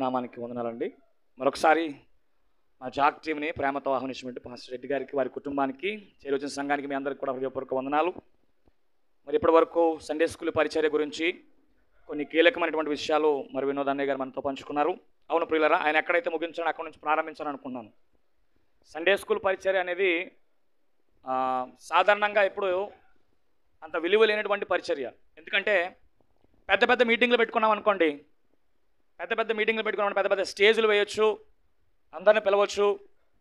నామానికి వందనాలండి. మరొకసారి మా జాక్ టీమ్ని ప్రేమతో ఆహ్వానించినటువంటి పాస్టర్ రెడ్డి గారికి, వారి కుటుంబానికి, చేరొచ్చిన సంఘానికి మీ అందరికీ కూడా హృదయపూర్వక వందనాలు. మరి ఇప్పటి వరకు సండే స్కూల్ పరిచర్య గురించి కొన్ని కీలకమైనటువంటి విషయాలు మరి వినోద్ అన్నయ్య గారు మనతో పంచుకున్నారు. అవును ప్రియులరా, ఆయన ఎక్కడైతే ముగించాడో అక్కడి నుంచి ప్రారంభించాలని అనుకున్నాను. సండే స్కూల్ పరిచర్య అనేది సాధారణంగా ఇప్పుడు అంత విలువ లేనటువంటి పరిచర్య. ఎందుకంటే పెద్ద పెద్ద మీటింగ్లు పెట్టుకున్నాం అనుకోండి, పెద్ద పెద్ద స్టేజ్లు వేయొచ్చు, అందరిని పిలవచ్చు,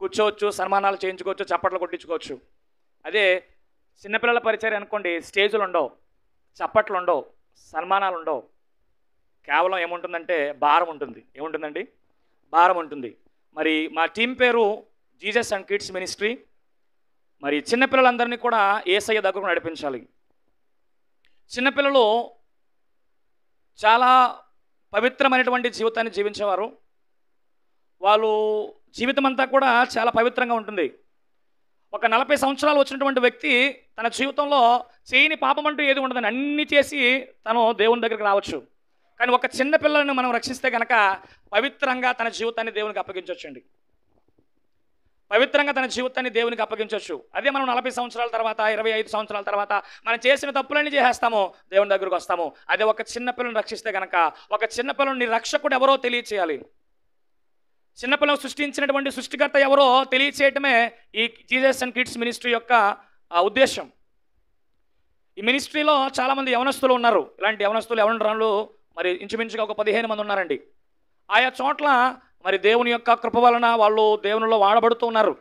కూర్చోవచ్చు, సన్మానాలు చేయించుకోవచ్చు, చప్పట్లు కొట్టించుకోవచ్చు. అదే చిన్నపిల్లల పరిచర్య అనుకోండి, స్టేజులు ఉండవు, చప్పట్లు ఉండవు, సన్మానాలు ఉండవు. కేవలం ఏముంటుందంటే భారం ఉంటుంది. ఏముంటుందండి? భారం ఉంటుంది. మరి మా టీం పేరు జీసస్ అండ్ కిడ్స్ మినిస్ట్రీ. మరి చిన్నపిల్లలందరినీ కూడా యేసయ్య దగ్గరకు నడిపించాలి. చిన్నపిల్లలు చాలా పవిత్రమైనటువంటి జీవితాన్ని జీవించేవారు. వాళ్ళు జీవితం అంతా కూడా చాలా పవిత్రంగా ఉంటుంది. ఒక 40 సంవత్సరాలు వచ్చినటువంటి వ్యక్తి తన జీవితంలో చేయని పాపం అంటూ ఏది ఉండదని అన్నీ చేసి తను దేవుని దగ్గరికి రావచ్చు. కానీ ఒక చిన్న పిల్లలను మనం రక్షిస్తే కనుక పవిత్రంగా తన జీవితాన్ని దేవునికి అప్పగించవచ్చండి. పవిత్రంగా తన జీవితాన్ని దేవునికి అప్పగించవచ్చు. అదే మనం 40 సంవత్సరాల తర్వాత, 25 సంవత్సరాల తర్వాత మనం చేసిన తప్పులన్నీ చేసేస్తాము, దేవుని దగ్గరకు వస్తాము. అదే ఒక చిన్న పిల్లని రక్షిస్తే కనుక, ఒక చిన్న పిల్లని రక్షకుడు ఎవరో తెలియచేయాలి. చిన్నపిల్లలు సృష్టించినటువంటి సృష్టికర్త ఎవరో తెలియచేయటమే ఈ జీసస్ అండ్ కిడ్స్ మినిస్ట్రీ యొక్క ఉద్దేశం. ఈ మినిస్ట్రీలో చాలామంది యవనస్తులు ఉన్నారు. ఇలాంటి యవనస్తులు యవనరాళ్ళు మరి ఇంచుమించుగా ఒక 15 మంది ఉన్నారండి. ఆయా చోట్ల మరి దేవుని యొక్క కృప వలన వాళ్ళు దేవునిలో వాడబడుతూ ఉన్నారు.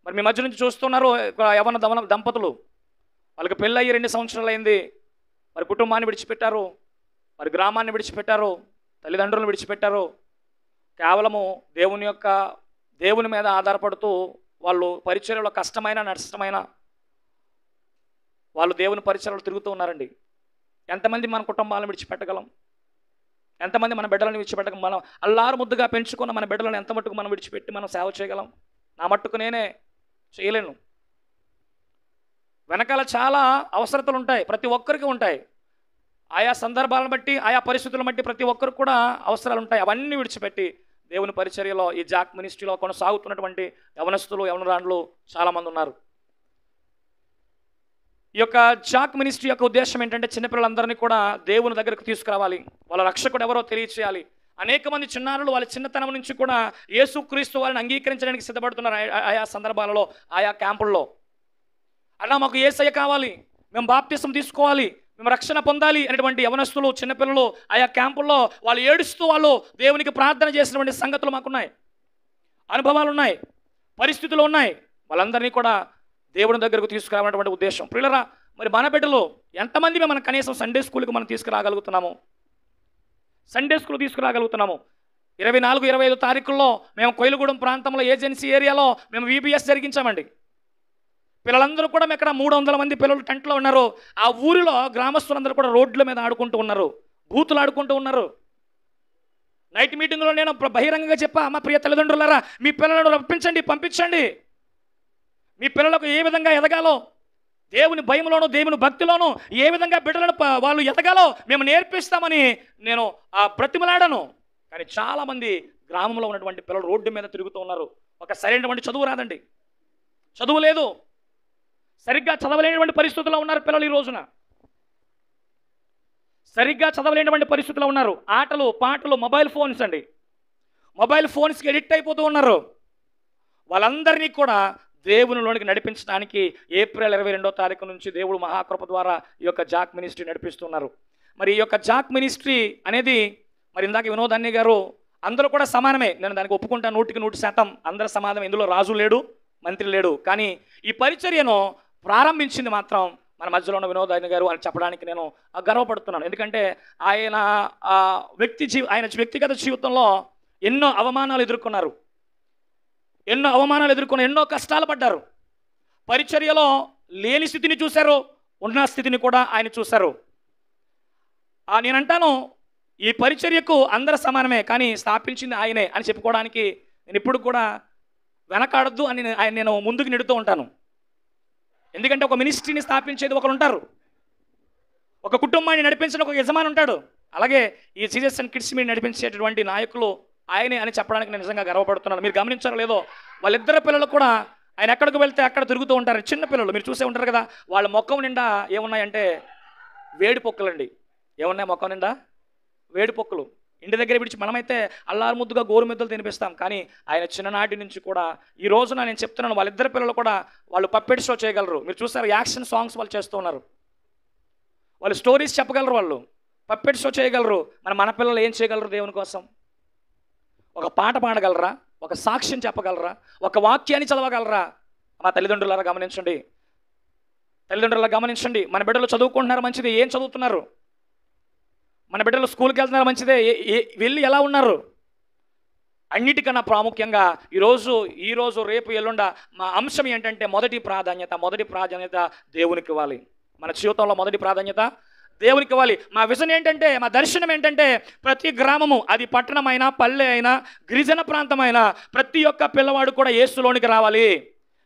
మరి మీ మధ్య నుంచి చూస్తున్నారు యవన దంపతులు, వాళ్ళకి పెళ్ళి 2 సంవత్సరాలు అయింది. మరి కుటుంబాన్ని విడిచిపెట్టారు, మరి గ్రామాన్ని విడిచిపెట్టారు, తల్లిదండ్రులను విడిచిపెట్టారు. కేవలము దేవుని మీద ఆధారపడుతూ వాళ్ళు పరిచర్యలో కష్టమైన నష్టమైన వాళ్ళు దేవుని పరిచర్యలో తిరుగుతూ ఉన్నారండి. ఎంతమంది మన కుటుంబాలను విడిచిపెట్టగలం? ఎంతమంది మన బిడ్డలను విడిచిపెట్టగలం? మనం అల్లారు ముద్దుగా పెంచుకున్న మన బిడ్డలను ఎంత మట్టుకు మనం విడిచిపెట్టి మనం సేవ చేయగలం? నా మట్టుకు నేనే చేయలేను. వెనకాల చాలా అవసరతలు ఉంటాయి, ప్రతి ఒక్కరికి ఉంటాయి. ఆయా సందర్భాలను బట్టి, ఆయా పరిస్థితులను బట్టి ప్రతి ఒక్కరికి కూడా అవసరాలు ఉంటాయి. అవన్నీ విడిచిపెట్టి దేవుని పరిచర్యలో ఈ జాక్ మినిస్ట్రీలో కొనసాగుతున్నటువంటి యవనస్తులు యవనరాండ్లు చాలామంది ఉన్నారు. ఈ యొక్క జాక్ మినిస్ట్రీ యొక్క ఉద్దేశం ఏంటంటే చిన్నపిల్లలందరినీ కూడా దేవుని దగ్గరకు తీసుకురావాలి, వాళ్ళ రక్షకుడు ఎవరో తెలియచేయాలి. అనేక మంది చిన్నారులు వాళ్ళ చిన్నతనం నుంచి కూడా యేసుక్రీస్తు వారిని అంగీకరించడానికి సిద్ధపడుతున్నారు. ఆయా సందర్భాలలో, ఆయా క్యాంపుల్లో అలా మాకు యేసయ్య కావాలి, మేము బాప్తిసం తీసుకోవాలి, మేము రక్షణ పొందాలి అనేటువంటి యవనస్తులు చిన్నపిల్లలు ఆయా క్యాంపుల్లో వాళ్ళు ఏడుస్తూ వాళ్ళు దేవునికి ప్రార్థన చేసినటువంటి సంగతులు మాకున్నాయి, అనుభవాలు ఉన్నాయి, పరిస్థితులు ఉన్నాయి. వాళ్ళందరినీ కూడా దేవుని దగ్గరకు తీసుకురావాలన్నటువంటి ఉద్దేశం. పిల్లరా, మరి మన బిడ్డలు ఎంతమంది మనం కనీసం సండే స్కూల్కి మనం తీసుకురాగలుగుతున్నాము? Sunday school తీసుకురాగలుగుతున్నాము. 24, 25 తారీఖుల్లో మేము కొయిలగూడెం ప్రాంతంలో ఏజెన్సీ ఏరియాలో మేము VBS జరిగించామండి. పిల్లలందరూ కూడా ఇక్కడ 300 మంది పిల్లలు టెంట్లో ఉన్నారు. ఆ ఊరిలో గ్రామస్తులందరూ కూడా రోడ్ల మీద ఆడుకుంటూ ఉన్నారు, బూతులు ఆడుకుంటూ ఉన్నారు. నైట్ మీటింగ్లో నేను బహిరంగంగా చెప్పా, మా ప్రియ తల్లిదండ్రులారా, మీ పిల్లలను రప్పించండి, పంపించండి. మీ పిల్లలకు ఏ విధంగా ఎదగాలో, దేవుని భయంలోనూ దేవుని భక్తిలోనూ ఏ విధంగా బిడ్డలను వాళ్ళు ఎదగాలో మేము నేర్పిస్తామని నేను బ్రతిమలాడాను. కానీ చాలామంది గ్రామంలో ఉన్నటువంటి పిల్లలు రోడ్డు మీద తిరుగుతూ ఉన్నారు. ఒక సరైనటువంటి చదువు రాదండి, చదువు లేదు, సరిగ్గా చదవలేనటువంటి పరిస్థితుల్లో ఉన్నారు పిల్లలు. ఈ రోజున సరిగ్గా చదవలేనటువంటి పరిస్థితుల్లో ఉన్నారు. ఆటలు పాటలు, మొబైల్ ఫోన్స్ అండి, మొబైల్ ఫోన్స్కి ఎడిక్ట్ అయిపోతూ ఉన్నారు. వాళ్ళందరినీ కూడా దేవునిలోనికి నడిపించడానికి ఏప్రిల్ 22వ తారీఖు నుంచి దేవుడు మహాకృప ద్వారా ఈ యొక్క జాక్ మినిస్ట్రీ నడిపిస్తున్నారు. మరి ఈ యొక్క జాక్ మినిస్ట్రీ అనేది మరి ఇందాక వినోద్ అన్నయ్య గారు అందరూ కూడా సమానమే, నేను దానికి ఒప్పుకుంటాను 100% అందరూ సమానమే. ఇందులో రాజు లేడు, మంత్రి లేడు. కానీ ఈ పరిచర్యను ప్రారంభించింది మాత్రం మన మధ్యలో ఉన్న వినోద్ అన్నయ్య గారు అని చెప్పడానికి నేను గర్వపడుతున్నాను. ఎందుకంటే ఆయన ఆయన వ్యక్తిగత జీవితంలో ఎన్నో అవమానాలు ఎదుర్కొన్నారు, ఎన్నో కష్టాలు పడ్డారు. పరిచర్యలో లేని స్థితిని చూశారు, ఉన్న స్థితిని కూడా ఆయన చూశారు. నేనంటాను ఈ పరిచర్యకు అందరూ సమానమే, కానీ స్థాపించింది ఆయనే అని చెప్పుకోవడానికి నేను ఇప్పుడు కూడా వెనకాడద్దు అని నేను ముందుకు నెడుతూ ఉంటాను. ఎందుకంటే ఒక మినిస్ట్రీని స్థాపించేది ఒకరు ఉంటారు, ఒక కుటుంబాన్ని నడిపించిన ఒక యజమాని ఉంటాడు. అలాగే ఈ జీసస్ అండ్ కిడ్స్ మీట్ నడిపించేటటువంటి నాయకులు ఆయనే అని చెప్పడానికి నేను నిజంగా గర్వపడుతున్నాను. మీరు గమనించారో లేదో, వాళ్ళిద్దరు పిల్లలు కూడా ఆయన ఎక్కడికి వెళ్తే అక్కడ తిరుగుతూ ఉంటారు. చిన్న పిల్లలు మీరు చూసే ఉంటారు కదా, వాళ్ళ ముఖం నిండా ఏమున్నాయంటే వేడి పొక్కులండి. ఏమున్నాయి ముఖం నిండా? వేడి పొక్కులు. ఇంటి దగ్గర పిలిచి మనమైతే అల్లారు ముద్దుగా గోరుముద్దలు తినిపిస్తాం, కానీ ఆయన చిన్ననాటి నుంచి కూడా ఈ రోజున నేను చెప్తున్నాను, వాళ్ళిద్దరు పిల్లలు కూడా వాళ్ళు పప్పెట్ షో చేయగలరు. మీరు చూస్తారు, యాక్షన్ సాంగ్స్ వాళ్ళు చేస్తూ ఉన్నారు, వాళ్ళు స్టోరీస్ చెప్పగలరు, వాళ్ళు పప్పెట్ షో చేయగలరు. మన పిల్లలు ఏం చేయగలరు దేవుని కోసం? ఒక పాట పాడగలరా? ఒక సాక్ష్యం చెప్పగలరా? ఒక వాక్యాన్ని చదవగలరా? మా తల్లిదండ్రులారా గమనించండి, తల్లిదండ్రులా గమనించండి. మన బిడ్డలు చదువుకుంటున్నారు, మంచిది. ఏం చదువుతున్నారు? మన బిడ్డలు స్కూల్కి వెళ్తున్నారు, మంచిదే. వెళ్ళి ఎలా ఉన్నారు? అన్నిటికన్నా ప్రాముఖ్యంగా ఈరోజు రేపు ఎల్లుండ మా అంశం ఏంటంటే మొదటి ప్రాధాన్యత దేవునికి ఇవ్వాలి. మన జీవితంలో మొదటి ప్రాధాన్యత దేవునికి ఇవ్వాలి. మా విజన్ ఏంటంటే, మా దర్శనం ఏంటంటే, ప్రతి గ్రామము, అది పట్టణమైనా పల్లె అయినా గిరిజన ప్రాంతమైనా, ప్రతి ఒక్క పిల్లవాడు కూడా యేసులోనికి రావాలి,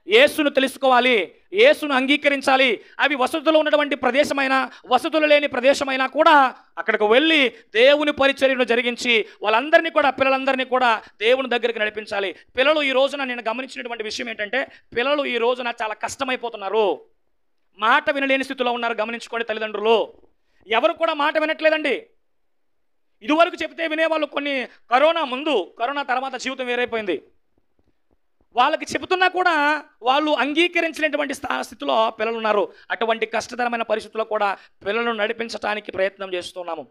యేసును తెలుసుకోవాలి, యేసును అంగీకరించాలి. అవి వసతులు ఉన్నటువంటి ప్రదేశమైనా వసతులు లేని ప్రదేశమైనా కూడా అక్కడికి వెళ్ళి దేవుని పరిచర్యను జరిగించి వాళ్ళందరినీ కూడా, పిల్లలందరినీ కూడా దేవుని దగ్గరికి నడిపించాలి. పిల్లలు ఈ రోజున నేను గమనించినటువంటి విషయం ఏంటంటే, పిల్లలు ఈ రోజున చాలా కష్టమైపోతున్నారు, మాట వినలేని స్థితిలో ఉన్నారు. గమనించుకోండి తల్లిదండ్రులు, ఎవరు కూడా మాట వినట్లేదండి. ఇదివరకు చెప్తే వినేవాళ్ళు. కరోనా ముందు, కరోనా తర్వాత జీవితం వేరైపోయింది. వాళ్ళకి చెబుతున్నా కూడా వాళ్ళు అంగీకరించినటువంటి స్థితిలో పిల్లలు ఉన్నారు. అటువంటి కష్టతరమైన పరిస్థితుల్లో కూడా పిల్లలను నడిపించడానికి ప్రయత్నం చేస్తున్నాము.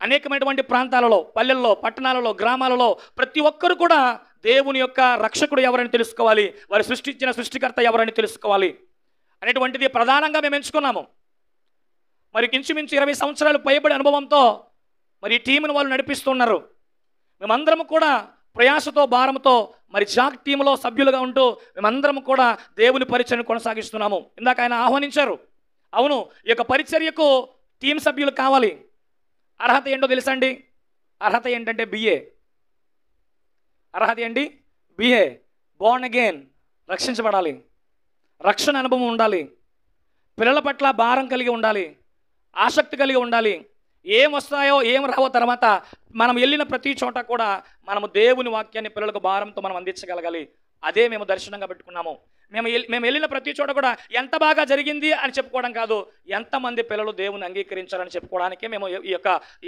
అనేకమైనటువంటి ప్రాంతాలలో, పల్లెల్లో, పట్టణాలలో, గ్రామాలలో ప్రతి ఒక్కరు కూడా దేవుని యొక్క రక్షకుడు ఎవరని తెలుసుకోవాలి, వారు సృష్టించిన సృష్టికర్త ఎవరని తెలుసుకోవాలి అనేటువంటిది ప్రధానంగా మేము ఎంచుకున్నాము. మరి ఇంచుమించు 20 సంవత్సరాలు పైబడి అనుభవంతో మరి ఈ టీంను వాళ్ళు నడిపిస్తున్నారు. మేమందరం కూడా ప్రయాసతో, భారంతో మరి జాక్ టీంలో సభ్యులుగా ఉంటూ మేమందరం కూడా దేవుని పరిచర్యను కొనసాగిస్తున్నాము. ఇందాక ఆయన ఆహ్వానించారు. అవును, ఈ యొక్క పరిచర్యకు టీం సభ్యులు కావాలి. అర్హత ఏంటో తెలుసా అండి? అర్హత ఏంటంటే బిఏ. అర్హత ఏంటి? బిఏ. బోర్న్ అగైన్, రక్షించబడాలి, రక్షణ అనుభవం ఉండాలి, పిల్లల పట్ల భారం కలిగి ఉండాలి, ఆసక్తి కలిగి ఉండాలి. ఏం వస్తాయో ఏం రావో తర్వాత మనం వెళ్ళిన ప్రతి చోట కూడా మనము దేవుని వాక్యాన్ని పిల్లలకు భారంతో మనం అందించగలగాలి. అదే మేము దర్శనంగా పెట్టుకున్నాము. మేము వెళ్ళిన ప్రతి చోట కూడా ఎంత బాగా జరిగింది అని చెప్పుకోవడం కాదు, ఎంతమంది పిల్లలు దేవుని అంగీకరించాలని చెప్పుకోవడానికే మేము ఈ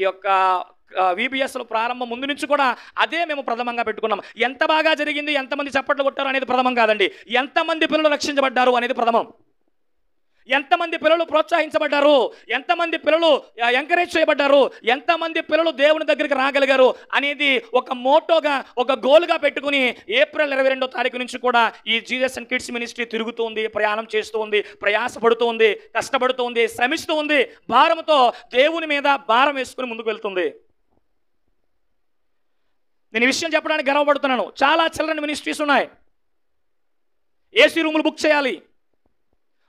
యొక్క VBSలో ప్రారంభం ముందు నుంచి కూడా అదే మేము ప్రథమంగా పెట్టుకున్నాం. ఎంత బాగా జరిగింది, ఎంతమంది చప్పట్లు కొట్టారు అనేది ప్రథమం కాదండి, ఎంతమంది పిల్లలు రక్షించబడ్డారు అనేది ప్రథమం. ఎంతమంది పిల్లలు ప్రోత్సహించబడ్డారు, ఎంతమంది పిల్లలు ఎంకరేజ్ చేయబడ్డారు, ఎంతమంది పిల్లలు దేవుని దగ్గరికి రాగలిగారు అనేది ఒక మోటోగా, ఒక గోల్గా పెట్టుకుని ఏప్రిల్ 22వ తారీఖు నుంచి కూడా ఈ జీసస్ అండ్ కిడ్స్ మినిస్ట్రీ తిరుగుతూ ఉంది, ప్రయాణం చేస్తూ ఉంది, ప్రయాసపడుతూ ఉంది, కష్టపడుతూ ఉంది, శ్రమిస్తూ ఉంది, భారంతో దేవుని మీద భారం వేసుకుని ముందుకు వెళ్తుంది. నేను ఈ విషయం చెప్పడానికి గర్వపడుతున్నాను. చాలా చిల్డ్రన్ మినిస్ట్రీస్ ఉన్నాయి, ఏసీ రూములు బుక్ చేయాలి,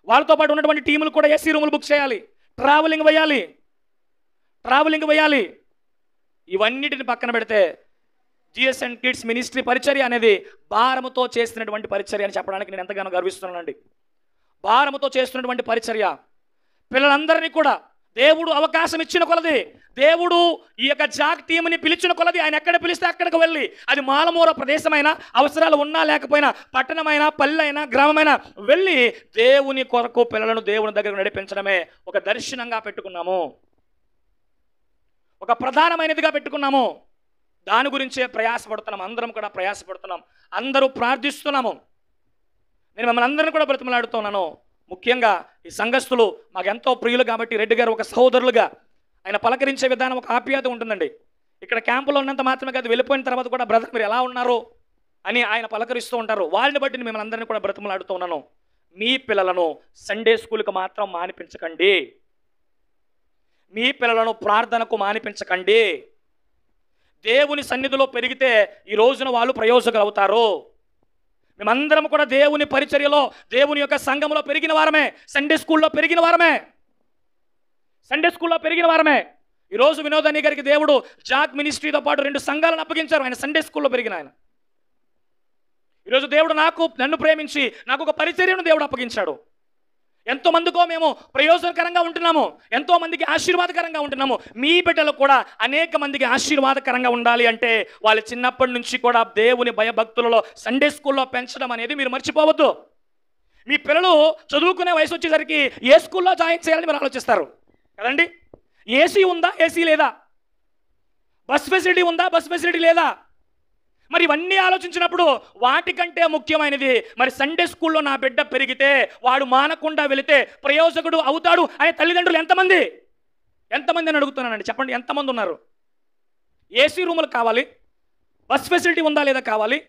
వాళ్ళతో పాటు ఉన్నటువంటి టీములు కూడా ఏసీ రూములు బుక్ చేయాలి, ట్రావెలింగ్ వేయాలి. ఇవన్నిటిని పక్కన పెడితే జీఎస్ అండ్ కిడ్స్ మినిస్ట్రీ పరిచర్య అనేది భారముతో చేస్తున్నటువంటి పరిచర్య అని చెప్పడానికి నేను ఎంతగానో గర్విస్తున్నానండి. భారముతో చేస్తున్నటువంటి పరిచర్య. పిల్లలందరినీ కూడా దేవుడు అవకాశం ఇచ్చిన కొలది, దేవుడు ఈ యొక్క జాక్ టీంని పిలిచిన కొలది, ఆయన ఎక్కడ పిలిస్తే అక్కడికి వెళ్ళి, అది మాలమూల ప్రదేశమైనా, అవసరాలు ఉన్నా లేకపోయినా, పట్టణమైనా పల్లె అయినా గ్రామమైనా వెళ్ళి దేవుని కొరకు పిల్లలను దేవుని దగ్గరకు నడిపించడమే ఒక దర్శనంగా పెట్టుకున్నాము, ఒక ప్రధానమైనదిగా పెట్టుకున్నాము. దాని గురించే ప్రయాసపడుతున్నాం, అందరం కూడా ప్రయాసపడుతున్నాం, అందరూ ప్రార్థిస్తున్నాము. నేను మిమ్మల్ని అందరినీ కూడా బ్రతిమలాడుతున్నాను. ముఖ్యంగా ఈ సంఘస్థులు మాకు ఎంతో ప్రియులు కాబట్టి రెడ్డి గారు ఒక సహోదరులుగా ఆయన పలకరించే విధానం, ఒక ఆప్యాయత ఉంటుందండి. ఇక్కడ క్యాంపులో ఉన్నంత మాత్రమే కాదు, వెళ్ళిపోయిన తర్వాత కూడా బ్రదర్ మీరు ఎలా ఉన్నారు అని ఆయన పలకరిస్తూ ఉంటారు. వారిని బట్టి మిమ్మల్ని అందరినీ కూడా బ్రతిమలాడుతూ ఉన్నాను. మీ పిల్లలను సండే స్కూల్కి మాత్రం మానిపించకండి, మీ పిల్లలను ప్రార్థనకు మానిపించకండి. దేవుని సన్నిధిలో పెరిగితే ఈ రోజున వాళ్ళు ప్రయోజకులు అవుతారు. మేమందరం కూడా దేవుని పరిచర్యలో, దేవుని యొక్క సంఘంలో పెరిగిన వారమే, సండే స్కూల్లో పెరిగిన వారమే. ఈరోజు వినోదాన్ని గారికి దేవుడు జాక్ మినిస్ట్రీతో పాటు 2 సంఘాలను అప్పగించారు. ఆయన సండే స్కూల్లో పెరిగిన ఆయన. ఈరోజు దేవుడు నన్ను ప్రేమించి నాకు ఒక పరిచర్యను దేవుడు అప్పగించాడు. ఎంతోమందికో మేము ప్రయోజనకరంగా ఉంటున్నాము, ఎంతోమందికి ఆశీర్వాదకరంగా ఉంటున్నాము. మీ బిడ్డలు కూడా అనేక మందికి ఆశీర్వాదకరంగా ఉండాలి అంటే వాళ్ళు చిన్నప్పటి నుంచి కూడా దేవుని భయభక్తులలో సండే స్కూల్లో పెంచడం అనేది మీరు మర్చిపోవద్దు. మీ పిల్లలు చదువుకునే వయసు వచ్చేసరికి ఏ స్కూల్లో జాయిన్ చేయాలని మీరు ఆలోచిస్తారు కదండి. ఏసీ ఉందా, ఏసీ లేదా, బస్ ఫెసిలిటీ ఉందా, బస్ ఫెసిలిటీ లేదా, మరి ఇవన్నీ ఆలోచించినప్పుడు వాటికంటే ముఖ్యమైనది మరి సండే స్కూల్లో నా బిడ్డ పెరిగితే వాడు మానకుండా వెళితే ప్రయోజకుడు అవుతాడు అనే తల్లిదండ్రులు ఎంతమంది అని అడుగుతున్నానండి. చెప్పండి, ఎంతమంది ఉన్నారు? ఏసీ రూములు కావాలి, బస్ ఫెసిలిటీ ఉందా లేదా కావాలి,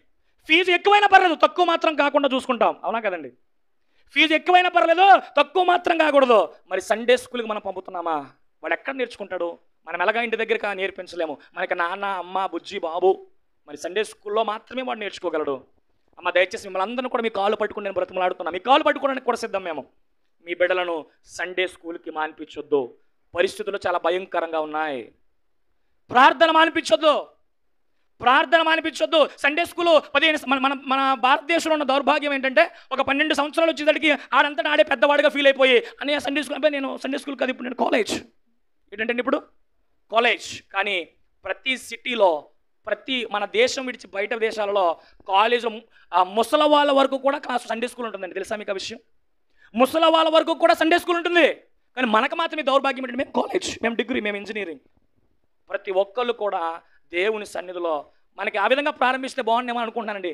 ఫీజు ఎక్కువైనా పర్లేదు తక్కువ మాత్రం కాకుండా చూసుకుంటాం, అవునా కదండి. ఫీజు ఎక్కువైనా పర్లేదు తక్కువ మాత్రం కాకూడదు. మరి సండే స్కూల్కి మనం పంపుతున్నామా? వాడు ఎక్కడ నేర్చుకుంటాడు? మనం ఎలాగా ఇంటి దగ్గర నేర్పించలేము. మనకి నాన్న, అమ్మ, బుజ్జి, బాబు, మరి సండే స్కూల్లో మాత్రమే వాడు నేర్చుకోగలడు. అమ్మ దయచేసి మిమ్మల్ని అందరినీ కూడా మీ కాలు పట్టుకుని నేను బ్రతిమలాడుతున్నా, మీ కాలు పట్టుకోవడానికి కూడా సిద్ధం మేము. మీ బిడ్డలను సండే స్కూల్కి మానిపించొద్దు. పరిస్థితులు చాలా భయంకరంగా ఉన్నాయి. ప్రార్థన మానిపించొద్దు. సండే స్కూలు 15 మన భారతదేశంలో ఉన్న దౌర్భాగ్యం ఏంటంటే ఒక 12 సంవత్సరాలు వచ్చేసరికి ఆడంతటా ఆడే పెద్దవాడిగా ఫీల్ అయిపోయి అని సండే స్కూల్ అంటే నేను సండే స్కూల్ కాదు, ఇప్పుడు నేను కాలేజ్. ఏంటంటే ఇప్పుడు కాలేజ్. కానీ ప్రతి సిటీలో, ప్రతి మన దేశం విడిచి బయట దేశాలలో కాలేజ్ ముసలి వాళ్ళ వరకు కూడా క్లాస్ సండే స్కూల్ ఉంటుందండి. తెలుసా మీకు ఆ విషయం? ముసలి వాళ్ళ వరకు కూడా సండే స్కూల్ ఉంటుంది. కానీ మనకు మాత్రమే దౌర్భాగ్యం ఏంటంటే మేము కాలేజ్, మేము డిగ్రీ, మేము ఇంజనీరింగ్. ప్రతి ఒక్కళ్ళు కూడా దేవుని సన్నిధిలో మనకి ఆ విధంగా ప్రారంభిస్తే బాగుండేమో అనుకుంటున్నానండి.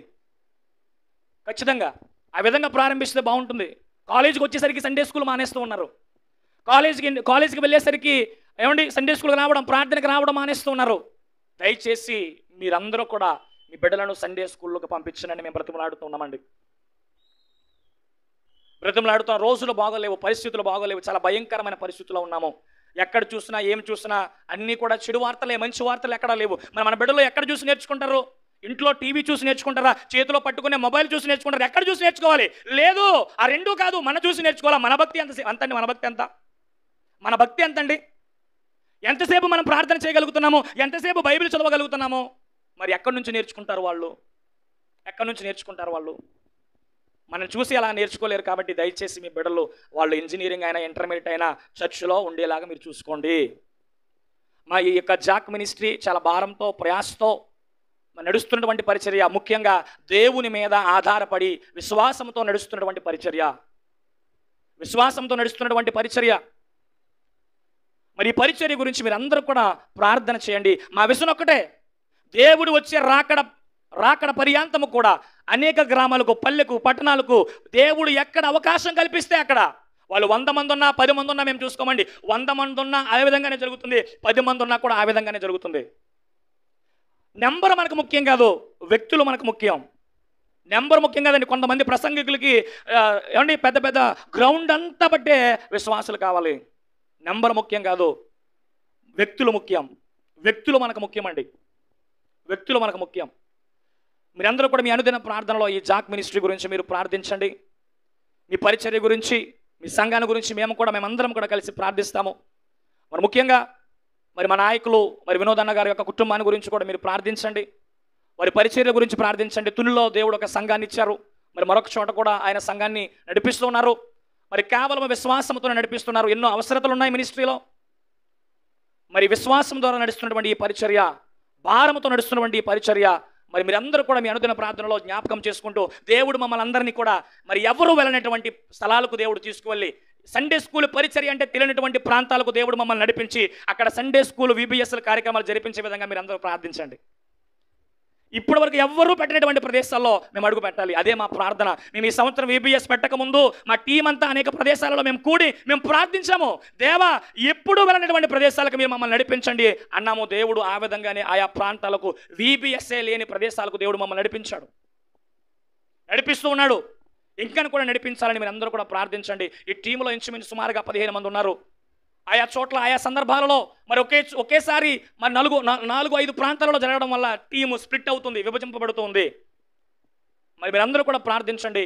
ఖచ్చితంగా ఆ విధంగా ప్రారంభిస్తే బాగుంటుంది. కాలేజీకి వచ్చేసరికి సండే స్కూల్ మానేస్తూ ఉన్నారు. కాలేజీకి వెళ్ళేసరికి ఏమండి సండే స్కూల్కి రావడం, ప్రార్థనకి రావడం మానేస్తూ ఉన్నారు. దయచేసి మీరందరూ కూడా మీ బిడ్డలను సండే స్కూల్లోకి పంపించండి. మేము బ్రతిమలాడుతున్నామండి, బ్రతిమలాడుతున్నాం. రోజులు బాగోలేవు, పరిస్థితులు బాగోలేవు, చాలా భయంకరమైన పరిస్థితుల్లో ఉన్నాము. ఎక్కడ చూసినా ఏం చూసినా అన్నీ కూడా చెడు వార్తలే, మంచి వార్తలు ఎక్కడా లేవు. మన బిడ్డలు ఎక్కడ చూసి నేర్చుకుంటారు? ఇంట్లో టీవీ చూసి నేర్చుకుంటారా? చేతిలో పట్టుకునే మొబైల్ చూసి నేర్చుకుంటారా? ఎక్కడ చూసి నేర్చుకోవాలి? లేదు, ఆ రెండూ కాదు, మన చూసి నేర్చుకోవాలా. మన భక్తి అంతండి, మన భక్తి ఎంత? మన భక్తి ఎంతండి? ఎంతసేపు మనం ప్రార్థన చేయగలుగుతున్నాము? ఎంతసేపు బైబిల్ చదవగలుగుతున్నాము? మరి ఎక్కడి నుంచి నేర్చుకుంటారు వాళ్ళు? మనం చూసి అలా నేర్చుకోలేరు. కాబట్టి దయచేసి మీ బిడ్డలు వాళ్ళు ఇంజనీరింగ్ అయినా ఇంటర్మీడియట్ అయినా చర్చిలో ఉండేలాగా మీరు చూసుకోండి. మా ఈ యొక్క జాక్ మినిస్ట్రీ చాలా భారంతో, ప్రయాసతో నడుస్తున్నటువంటి పరిచర్య, ముఖ్యంగా దేవుని మీద ఆధారపడి విశ్వాసంతో నడుస్తున్నటువంటి పరిచర్య. మరి ఈ పరిచర్య గురించి మీరు అందరూ కూడా ప్రార్థన చేయండి. మా విషయం ఒక్కటే, దేవుడు వచ్చే రాకడ పర్యాంతము కూడా అనేక గ్రామాలకు, పల్లెకు, పట్టణాలకు దేవుడు ఎక్కడ అవకాశం కల్పిస్తే అక్కడ, వాళ్ళు 100 మంది ఉన్నా 10 మంది ఉన్నా మేము చూసుకోమండి. 100 మంది ఉన్నా ఆ విధంగానే జరుగుతుంది, 10 మంది ఉన్నా కూడా ఆ విధంగానే జరుగుతుంది. నెంబర్ మనకు ముఖ్యం కాదు, వ్యక్తులు మనకు ముఖ్యం. నెంబర్ ముఖ్యం కాదండి. కొంతమంది ప్రసంగికులకి ఏమండి పెద్ద పెద్ద గ్రౌండ్ అంతా బట్టే విశ్వాసులు కావాలి. నెంబర్ ముఖ్యం కాదు, వ్యక్తులు ముఖ్యం. వ్యక్తులు మనకు ముఖ్యమండి, వ్యక్తులు మనకు ముఖ్యం. మీరందరూ కూడా మీ అనుదిన ప్రార్థనలో ఈ జాక్ మినిస్ట్రీ గురించి మీరు ప్రార్థించండి. మీ పరిచర్య గురించి, మీ సంఘాన్ని గురించి మేమందరం కూడా కలిసి ప్రార్థిస్తాము. మరి ముఖ్యంగా మరి మా నాయకులు మరి వినోద్ అన్న గారి యొక్క కుటుంబాన్ని గురించి కూడా మీరు ప్రార్థించండి. వారి పరిచర్య గురించి ప్రార్థించండి. తునిలో దేవుడు ఒక సంఘాన్ని ఇచ్చారు, మరి మరొక చోట కూడా ఆయన సంఘాన్ని నడిపిస్తున్నారు. మరి కేవలం విశ్వాసంతో నడిపిస్తున్నారు. ఎన్నో అవసరతలు ఉన్నాయి మినిస్ట్రీలో. మరి విశ్వాసం ద్వారా నడుస్తున్నటువంటి ఈ పరిచర్య, భారముతో నడుస్తున్నటువంటి ఈ పరిచర్య, మరి మీరందరూ కూడా మీ అనుదిన ప్రార్థనలో జ్ఞాపకం చేసుకుంటూ దేవుడు మమ్మల్ని అందరినీ కూడా మరి ఎవరు వెళ్ళనటువంటి స్థలాలకు దేవుడు తీసుకువెళ్ళి, సండే స్కూల్ పరిచర్య అంటే తెలియనటువంటి ప్రాంతాలకు దేవుడు మమ్మల్ని నడిపించి అక్కడ సండే స్కూల్ VBSL కార్యక్రమాలు జరిపించే విధంగా మీరు అందరూ ప్రార్థించండి. ఇప్పటి వరకు ఎవ్వరూ పెట్టినటువంటి ప్రదేశాల్లో మేము అడుగు పెట్టాలి, అదే మా ప్రార్థన. మేము ఈ సంవత్సరం VBS పెట్టకముందు మా టీం అంతా అనేక ప్రదేశాలలో మేము ప్రార్థించాము. దేవా, ఎప్పుడు వెళ్ళినటువంటి ప్రదేశాలకు మీరు మమ్మల్ని నడిపించండి అన్నాము. దేవుడు ఆ విధంగానే ఆయా ప్రాంతాలకు, VBSA లేని ప్రదేశాలకు దేవుడు మమ్మల్ని నడిపిస్తూ ఉన్నాడు. ఇంకా కూడా నడిపించాలని మీరు అందరూ కూడా ప్రార్థించండి. ఈ టీంలో ఇంచుమించు సుమారుగా 15 మంది ఉన్నారు. ఆయా చోట్ల, ఆయా సందర్భాలలో మరి ఒకేసారి మరి 4-5 ప్రాంతాలలో జరగడం వల్ల టీము స్ప్లిట్ అవుతుంది, విభజింపబడుతుంది. మరి మీరందరూ కూడా ప్రార్థించండి.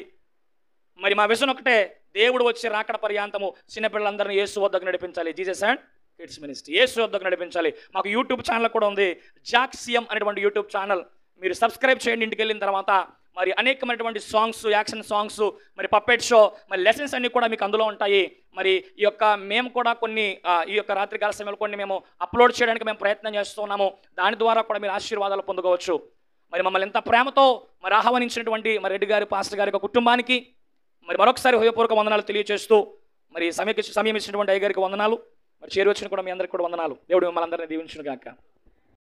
మరి మా విజన్ ఒకటే, దేవుడు వచ్చి రాకడ పర్యాంతము చిన్నపిల్లలందరినీ యేసు వద్దకు నడిపించాలి. జీసస్ అండ్ కిడ్స్ మినిస్ట్రీ యేసు వద్దకు నడిపించాలి. మాకు యూట్యూబ్ ఛానల్ కూడా ఉంది, జాక్ CM అనేటువంటి యూట్యూబ్ ఛానల్. మీరు సబ్స్క్రైబ్ చేయండి. ఇంటికి వెళ్ళిన తర్వాత మరి అనేకమైనటువంటి సాంగ్స్, యాక్షన్ సాంగ్స్, మరి పప్పెట్ షో, మరి లెసన్స్ అన్నీ కూడా మీకు అందులో ఉంటాయి. మరి ఈ యొక్క మేము కూడా కొన్ని ఈ యొక్క రాత్రికాల సమయంలో కొన్ని మేము అప్లోడ్ చేయడానికి మేము ప్రయత్నం చేస్తున్నాము. దాని ద్వారా కూడా మీరు ఆశీర్వాదాలు పొందుకోవచ్చు. మరి మమ్మల్ని ఎంత ప్రేమతో మరి ఆహ్వానించినటువంటి మరి రెడ్డి గారి పాస్టర్ గారి యొక్క కుటుంబానికి మరి మరొకసారి హృదయపూర్వక వందనాలు తెలియజేస్తూ, మరి సమయం ఇచ్చినటువంటి అయ్య గారికి వందనాలు, మరి చేరువచ్చిన కూడా మీ అందరికీ కూడా వందనాలు. దేవుడు మిమ్మల్ని అందరినీ దీవించును గాక.